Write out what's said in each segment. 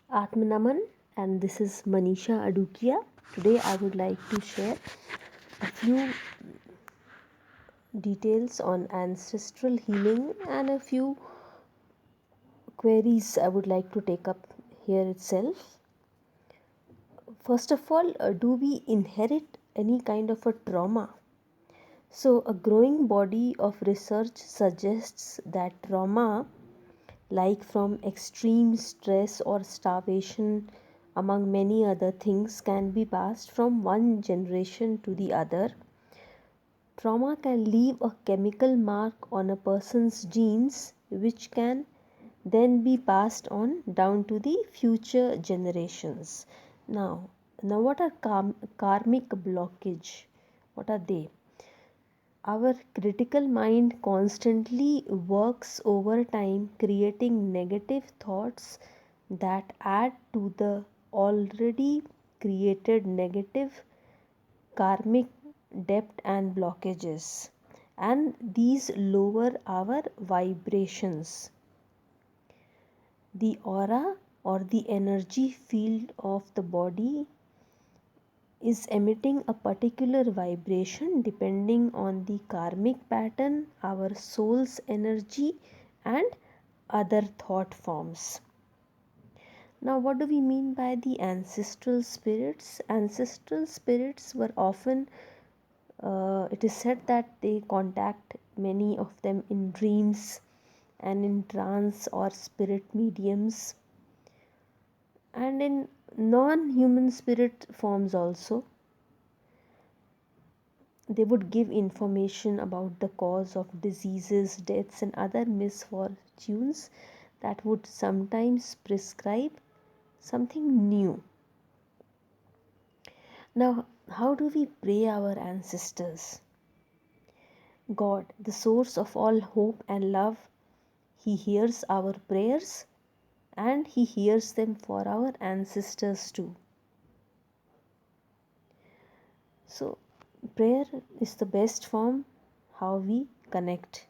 Atmanaman, and this is Manisha Adukia. Today I would like to share a few details on ancestral healing and a few queries I would like to take up here itself. First of all, do we inherit any kind of a trauma? So, a growing body of research suggests that trauma, like from extreme stress or starvation, among many other things, can be passed from one generation to the other. Trauma can leave a chemical mark on a person's genes, which can then be passed on down to the future generations. Now what are karmic blockage? What are they? Our critical mind constantly works over time, creating negative thoughts that add to the already created negative karmic debt and blockages, and these lower our vibrations. The aura or the energy field of the body is emitting a particular vibration depending on the karmic pattern, our soul's energy, and other thought forms. Now, what do we mean by the ancestral spirits? Ancestral spirits were often, it is said that they contact many of them in dreams and in trance or spirit mediums, and in non-human spirit forms also. They would give information about the cause of diseases, deaths, and other misfortunes that would sometimes prescribe something new. Now, how do we pray our ancestors? God, the source of all hope and love, He hears our prayers and He hears them for our ancestors too. So, prayer is the best form how we connect.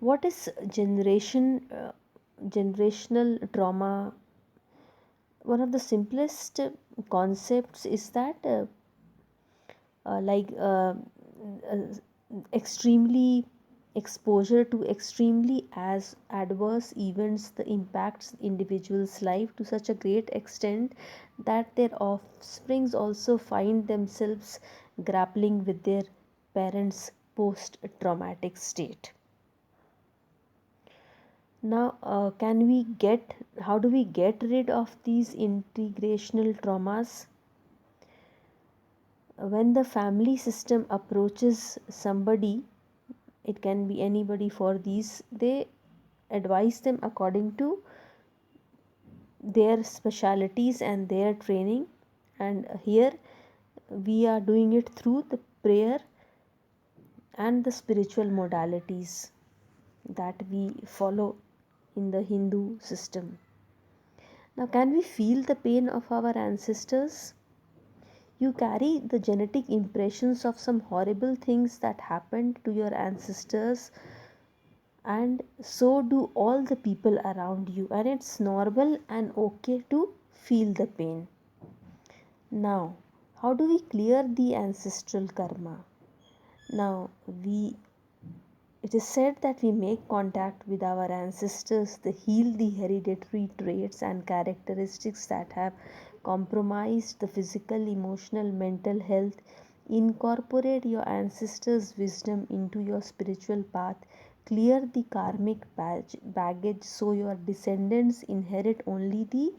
What is generational trauma? One of the simplest concepts is that extremely exposure to extremely as adverse events the impacts individual's life to such a great extent that their offsprings also find themselves grappling with their parents' post-traumatic state. Now, how do we get rid of these integrational traumas? When the family system approaches somebody, it can be anybody for these, they advise them according to their specialities and their training, and here we are doing it through the prayer and the spiritual modalities that we follow in the Hindu system. Now, can we feel the pain of our ancestors? You carry the genetic impressions of some horrible things that happened to your ancestors, and so do all the people around you, and it's normal and okay to feel the pain. Now, how do we clear the ancestral karma? Now, it is said that we make contact with our ancestors, they heal the hereditary traits and characteristics that have compromised the physical, emotional, mental health. Incorporate your ancestors' wisdom into your spiritual path. Clear the karmic baggage so your descendants inherit only the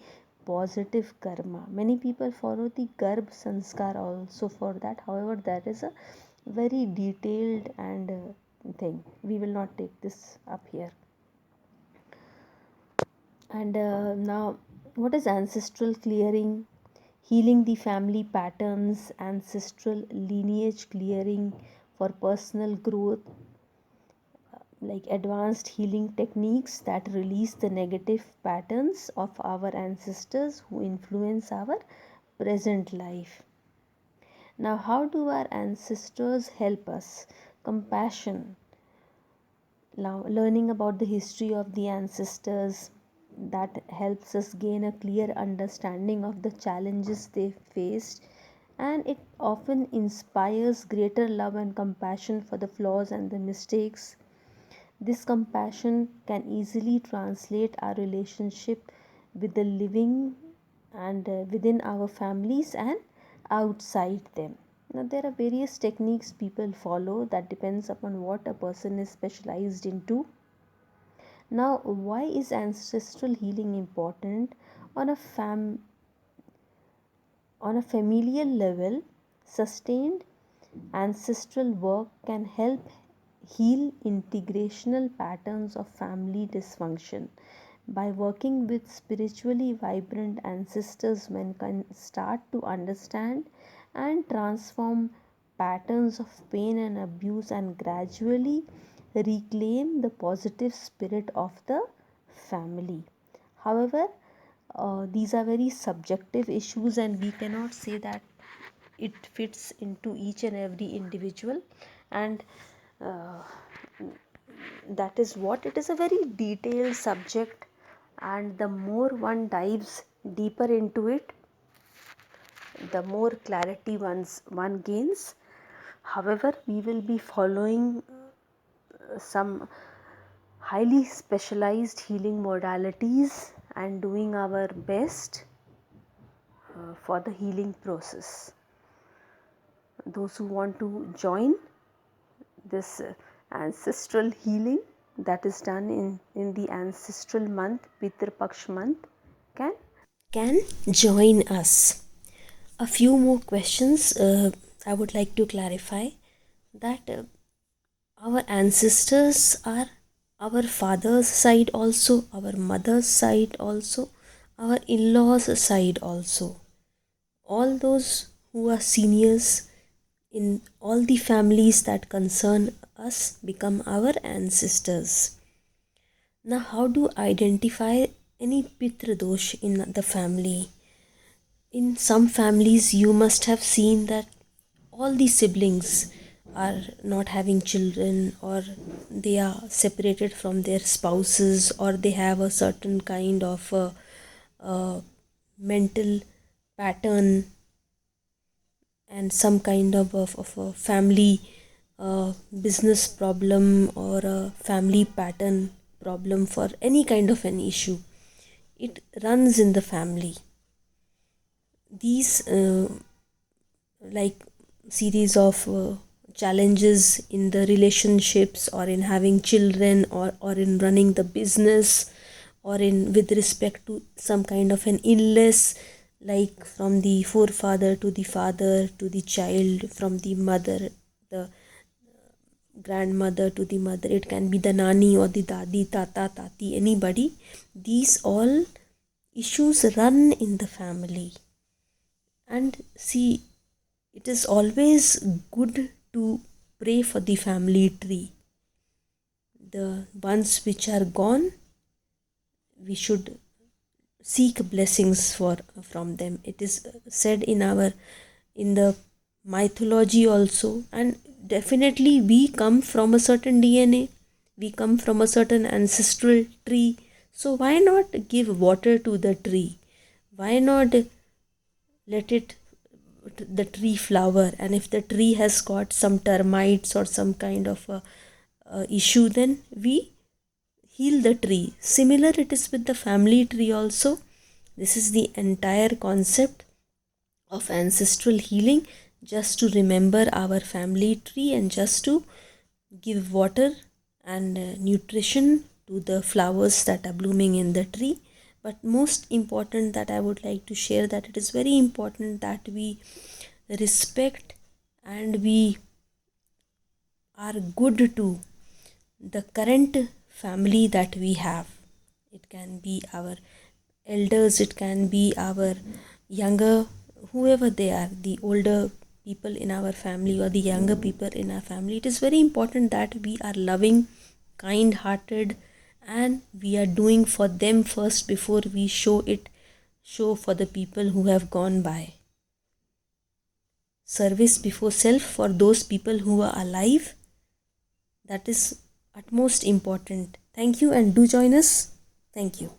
positive karma. Many people follow the garb sanskar also for that. However, that is a very detailed and thing. We will not take this up here. And now, what is ancestral clearing? Healing the family patterns, ancestral lineage clearing for personal growth, like advanced healing techniques that release the negative patterns of our ancestors who influence our present life. Now, how do our ancestors help us? Compassion. Now, learning about the history of the ancestors, that helps us gain a clear understanding of the challenges they faced, and it often inspires greater love and compassion for the flaws and the mistakes. This compassion can easily translate our relationship with the living and within our families and outside them. Now, there are various techniques people follow that depends upon what a person is specialized into. Now, why is ancestral healing important? On a familial level, sustained ancestral work can help heal integrational patterns of family dysfunction. By working with spiritually vibrant ancestors, one can start to understand and transform patterns of pain and abuse and gradually reclaim the positive spirit of the family. However, these are very subjective issues, and we cannot say that it fits into each and every individual, and that is what it is, a very detailed subject, and the more one dives deeper into it, the more clarity one gains. However, we will be following some highly specialized healing modalities and doing our best for the healing process. Those who want to join this ancestral healing that is done in the ancestral month, Pitr Paksh month, can join us. A few more questions I would like to clarify, that our ancestors are our father's side also, our mother's side also, our in-laws side also. All those who are seniors in all the families that concern us become our ancestors. Now, how to identify any Pitr dosh in the family? In some families, you must have seen that all the siblings are not having children, or they are separated from their spouses, or they have a certain kind of mental pattern and some kind of a family business problem or a family pattern problem for any kind of an issue. It runs in the family. These like series of challenges in the relationships, or in having children, or in running the business, or in with respect to some kind of an illness, like from the forefather to the father to the child, from the mother, the grandmother to the mother, it can be the nani or the dadi, tata, tati, anybody. These all issues run in the family. And see, it is always good to pray for the family tree. The ones which are gone, we should seek blessings from them. It is said in the mythology also, and definitely we come from a certain DNA, we come from a certain ancestral tree. So why not give water to the tree? Why not let the tree flower? And if the tree has got some termites or some kind of a issue, then we heal the tree. Similar it is with the family tree also. This is the entire concept of ancestral healing, just to remember our family tree and just to give water and nutrition to the flowers that are blooming in the tree. But most important that I would like to share, that it is very important that we respect and we are good to the current family that we have. It can be our elders, it can be our younger, whoever they are, the older people in our family or the younger people in our family. It is very important that we are loving, kind-hearted, and we are doing for them first before we show for the people who have gone by. Service before self for those people who are alive, that is utmost important. Thank you, and do join us. Thank you.